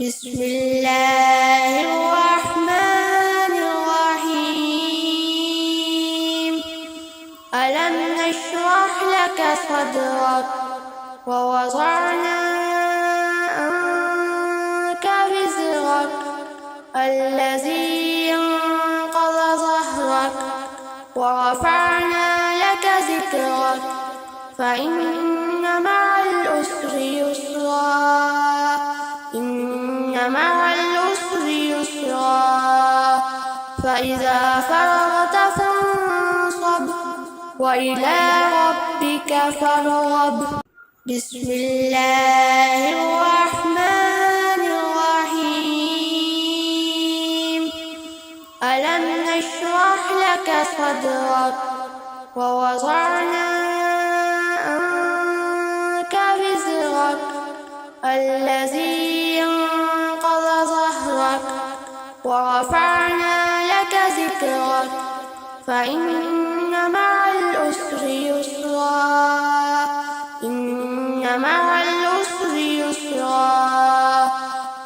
بسم الله الرحمن الرحيم. ألم نشرح لك صدرك ووضعنا عنك وزرك الذي أنقض ظهرك ورفعنا لك ذكرك فإن مع العسر يسرا إن مع العسر يسرا فإذا فرغت فانصب وإلى ربك فارغب. بسم الله الرحمن الرحيم. ألم نشرح لك صدرك ووضعنا عنك وزرك الذي أنقض ظهرك ورفعنا لك ذكرك فإن مع العسر يسرا إن مع العسر يسرا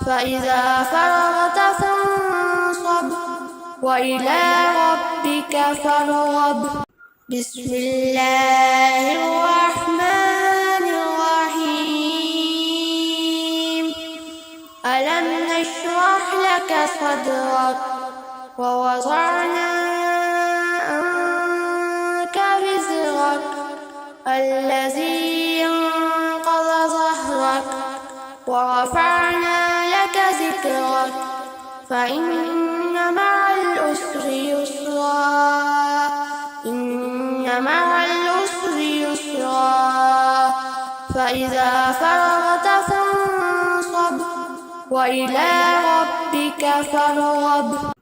فإذا فرغت فانصب وإلى ربك فارغب. بسم الله الرحمن الرحيم. ألم نشرح لك صدرك ووضعنا عنك وزرك الذي أنقض ظهرك ورفعنا لك ذكرك فإن مع العسر يسرا إن مع العسر يسرا فإذا فرغت فانصب وإلى ربك فارغب.